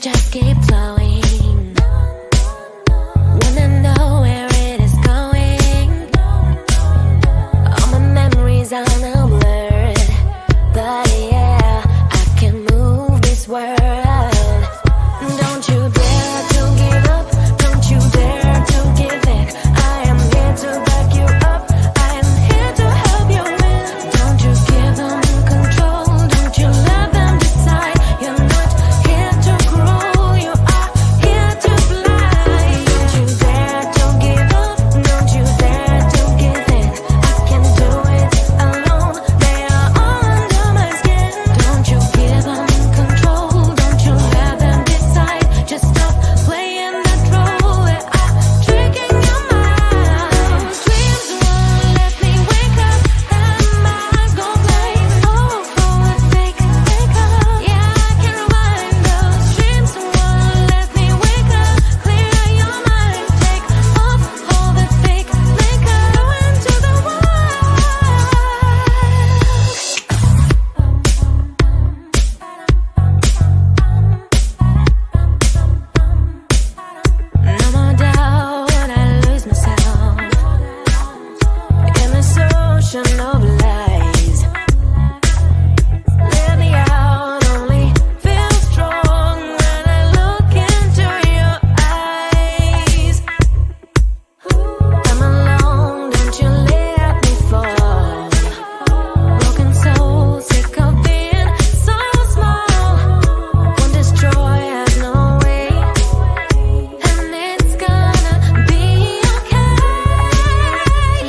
just keep flowing. Wanna know where it is going. All my memories are now blurred, but yeah, I can move this world. Don't you dare to give up, don't you dare to give in. I am here to back you up, I am here to help you win. Don't you give them control, don't you let them decide. You're not here to grow, you are here to fly. Don't you dare to give up, don't you dare to give in. I can do it alone, they are all under my skin. Don't you give them control, don't you let them decide. Just stop playing that role, they are tricking your mind. Dreams won't let me wake up, and my eyes go blank. Oh, for a fake makeup, yeah, I can rewind. Those dreams won't let me wake up. Clear your mind, take off all the fake makeup. Go into the wild. No more doubt, I lose myself in this ocean of lies. Let me out, only feel strong when I look into your eyes. I'm alone, don't you let me fall. Broken soul, sick of being so small. Won't destroy, has no way, and it's gonna be okay.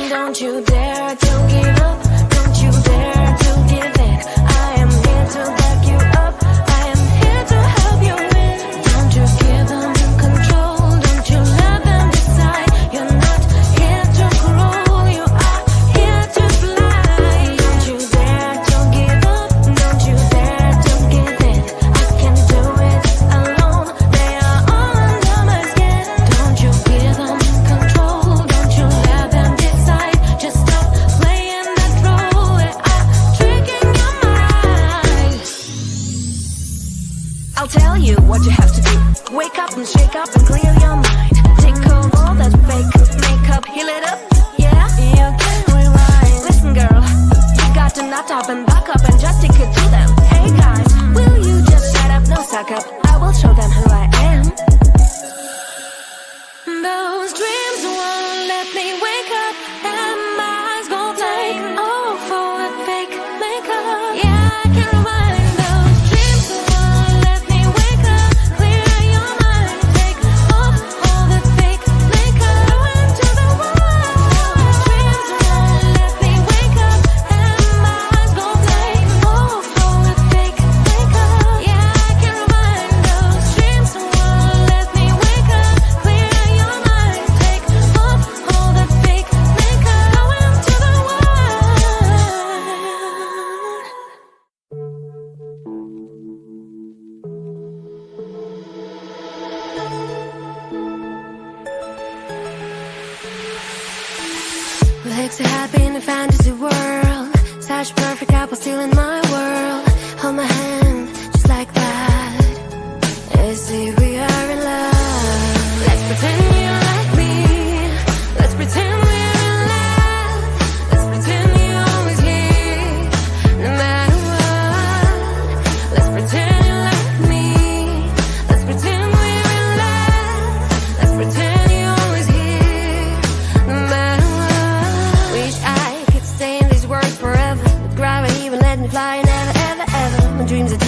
Don't you dare to give up, don't you dare to give in. I am here to back you up, I am here to help you win. Don't you give them control, don't you let them decide. You're not here to grow, you are here to fly. Don't you dare to give up, don't you dare to give in. I can do it alone, they are all under my skin. Don't you give them control, don't you let them decide. Just stop playing that role, they are tricking your mind. I'll tell you what you have to do. Wake up and shake up and clear your mind. Take off all that fake makeup, heal it up, yeah, you can rewind. Listen girl, you got to nut up and back up and just stick it to them. Hey guys, will you just shut up, no suck up. I will show them who I am. Those dreams won't let me wake up, and my eyes go blank. Oh, for a fake makeup, yeah, I can rewind. Those dreams won't let me wake up. Clear your mind, take off all the fake makeup. Go into the wild. Dreams won't let me wake up, and my eyes go blank. Oh, for a fake makeup, yeah, I can rewind. Those dreams won't let me wake up. Clear your mind, take off all the fake makeup. Go into the wild. Legs are happy in a fantasy world. Such perfect couple still in my world. Hold my hand, just like that. Let's see, we are in love. Let's pretend you're like me. Let's pretend we're in love. Let's pretend you're always here, no matter what. Let's pretend you're like me. Let's pretend we're in love. Let's pretend you're always here, no matter what. Wish I could stay in these words forever, but gravity won't let me fly. Never, ever, ever. My dreams are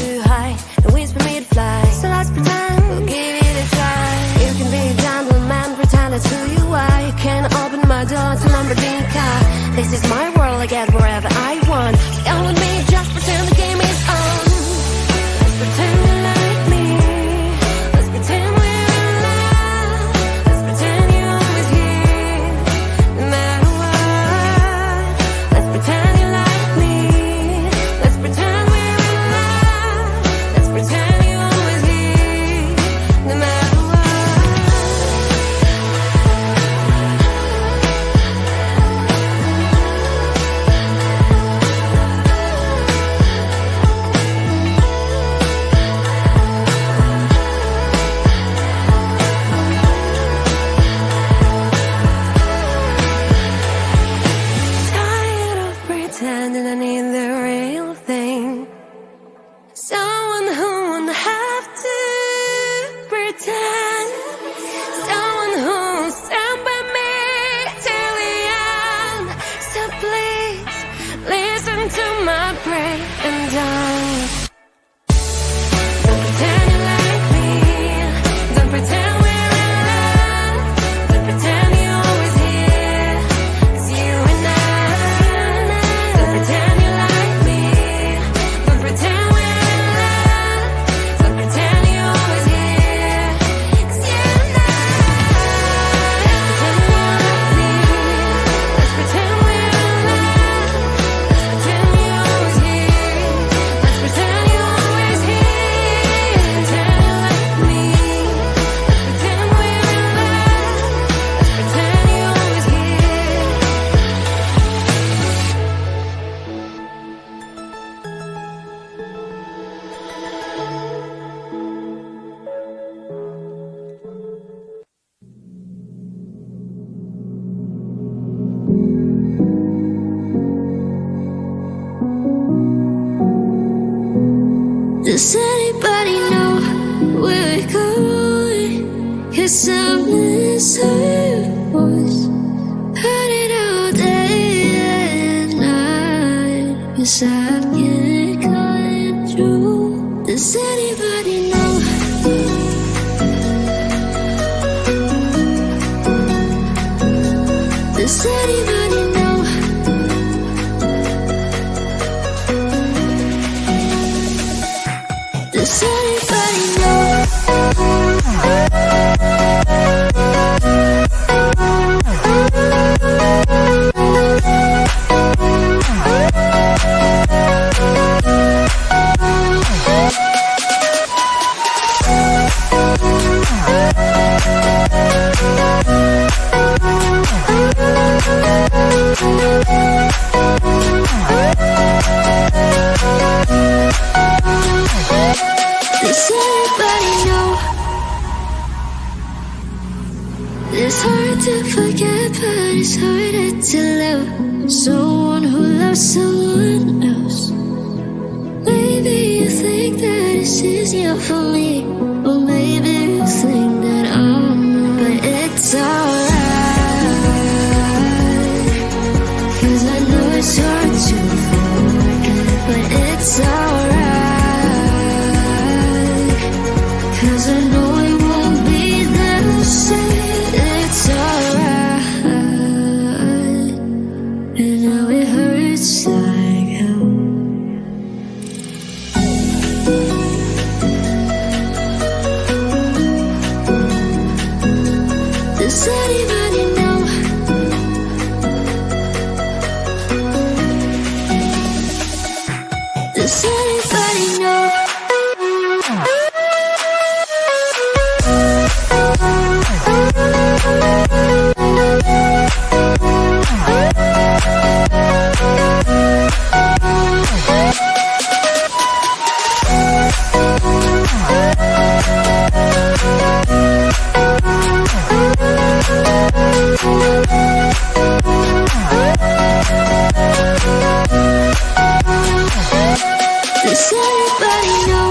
Does anybody know where we're going? 'Cause I'm missing voice. Heard it all day and night. 'Cause I can't come through. Does anybody know? Does anybody know? Does anybody know? Does anybody know? It's hard to forget, but it's harder to love someone who loves someone else. Maybe you think that it's easier for me, or maybe you think that I'm wrong. But it's alright, 'cause I know it's hard to forget. But it's alright, 'cause I know it won't be the same. It's alright, and now it hurts like hell. Does anybody know? Does anybody know? Does anybody know?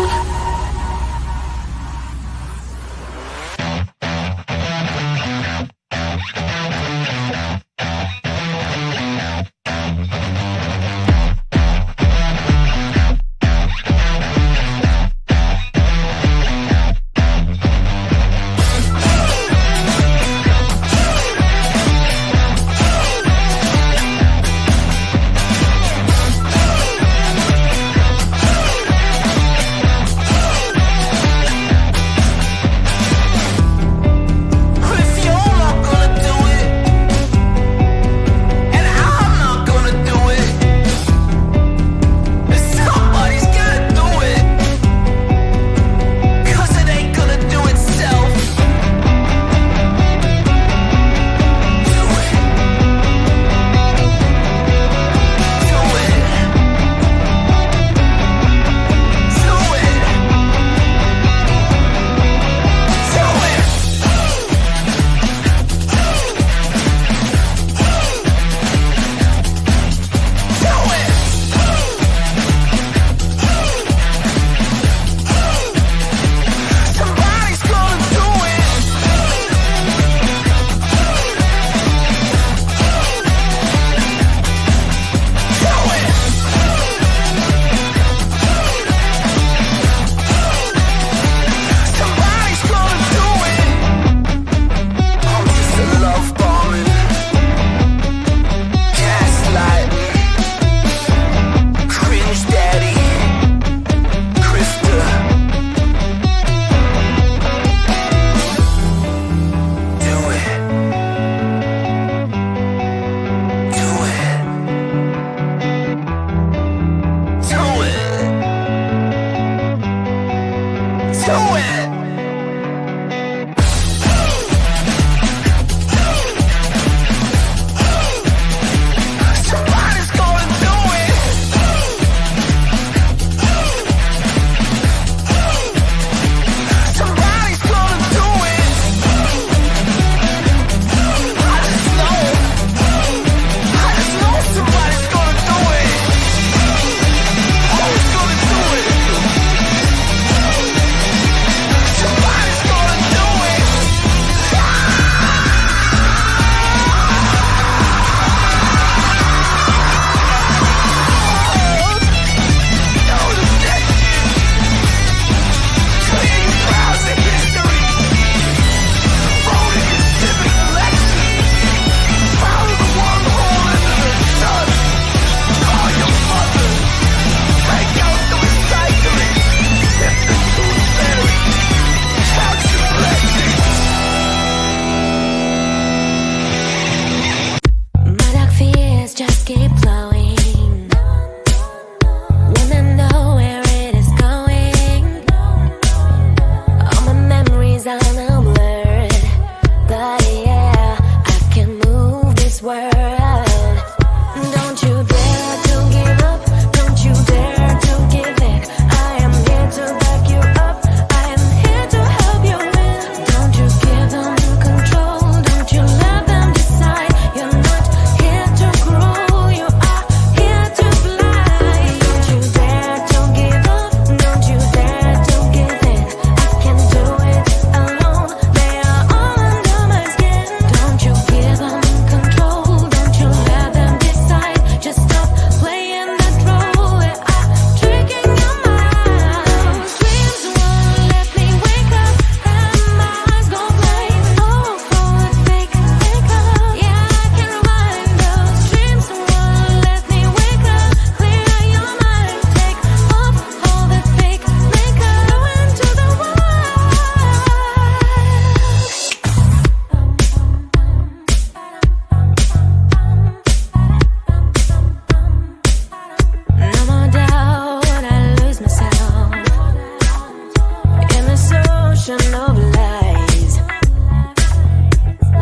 ocean of lies.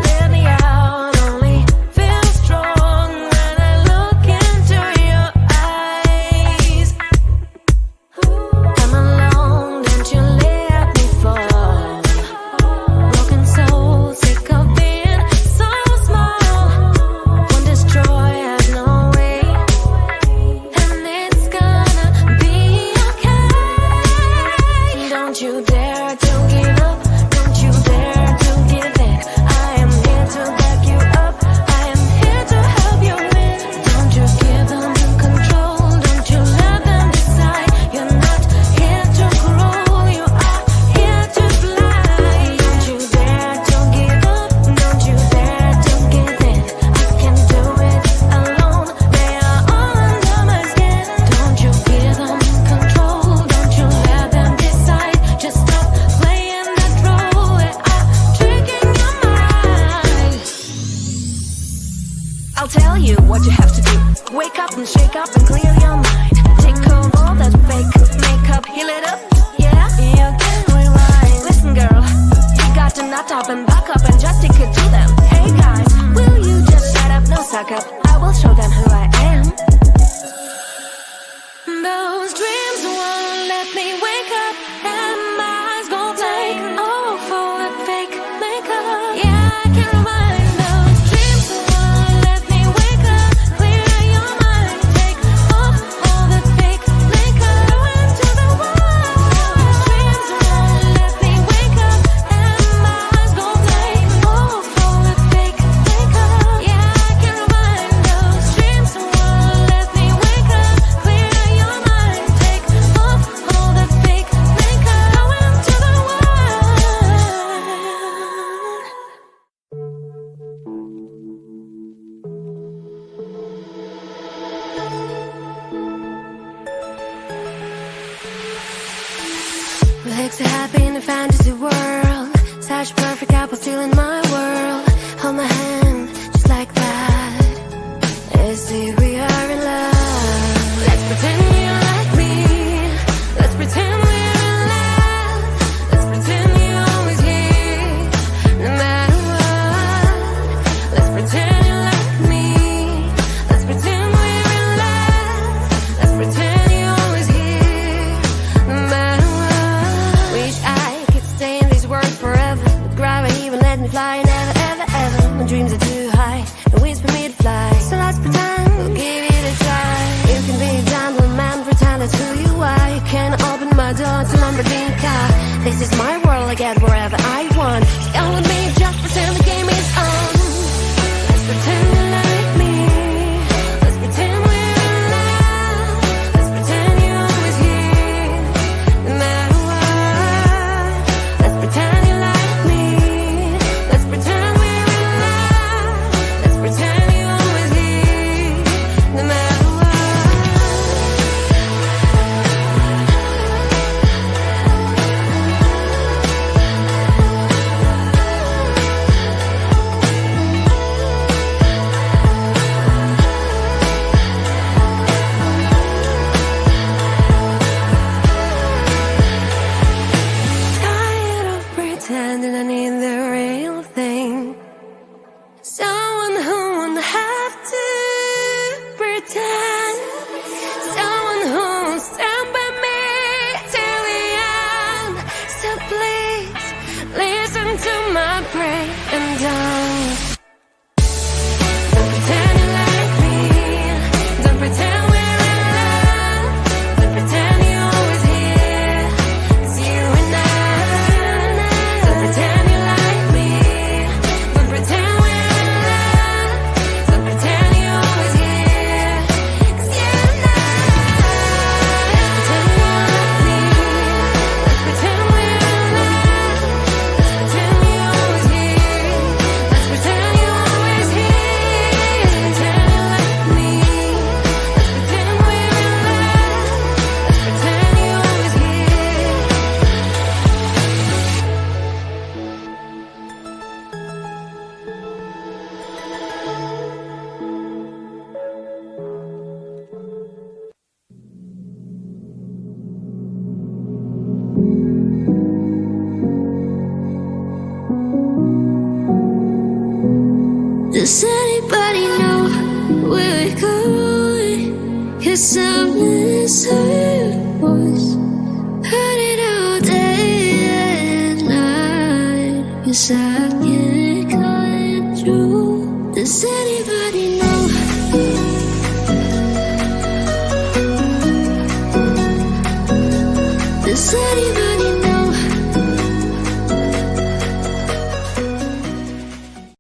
Let me out, only feel strong when I look into your eyes. I'm alone, don't you let me fall. Broken soul, sick of being so small. Won't destroy, has no way, and it's gonna be okay. Don't you dare to give up, don't you dare to give in. I am here to back you up, I am here to help you win. Don't you give them control, don't you let them decide. You're not here to grow, you are here to fly. Don't you dare to give up, don't you dare to give in. I can do it alone, they are all under my skin. Don't you give them control, don't you let them decide. Just stop playing that role, they are tricking your mind. I'll tell you what you have to do. Wake up and shake up and clear your mind. Take off all that fake makeup, heal it up, yeah, you can rewind. Listen girl, you got to nut up and back up and just stick it to them. Hey guys, will you just shut up, no suck up, I will show them who I am. Those dreams won't let me wake up, and my eyes gon' take off for that fake makeup. Yeah, I can rewind. Those dreams won't let me wake up, clear your mind, take off all that fake makeup. Go into the wild. Those dreams won't let me wake up, and my eyes gon' take off for that fake makeup. Yeah, I can rewind. Those dreams won't let me wake up, clear your mind, take off all that fake makeup. Go into the wild. We're so happy in a fantasy world, such perfect couple still in my world. Hold my hand, just like that. Let's see we are in love. Let's pretend you're like me. Let's pretend we're in love. Let's pretend you're always here, no matter what. Let's pretend you're like me. Let's pretend we're in love. Let's pretend you're always here, no matter what. Wish I could stay in this world forever, but gravity won't let me fly. Never, ever, ever. My dreams are too high, no wings for me to fly. So let's pretend we'll give it a try. You can be a gentleman, pretend that's who you are. You can open my door to Lamborghini car. This is my world, I get wherever I want. Come with me, just pretend the game is on. Let's pretend you like me. Let's pretend we're in love. Let's pretend you're always here, no matter what. Let's pretend you like me. Let's pretend we're in love. Let's pretend you're always here, no matter what. Does anybody know where we're going? 'Cause I'm missing voice. Heard it all day and night. Yes, I can.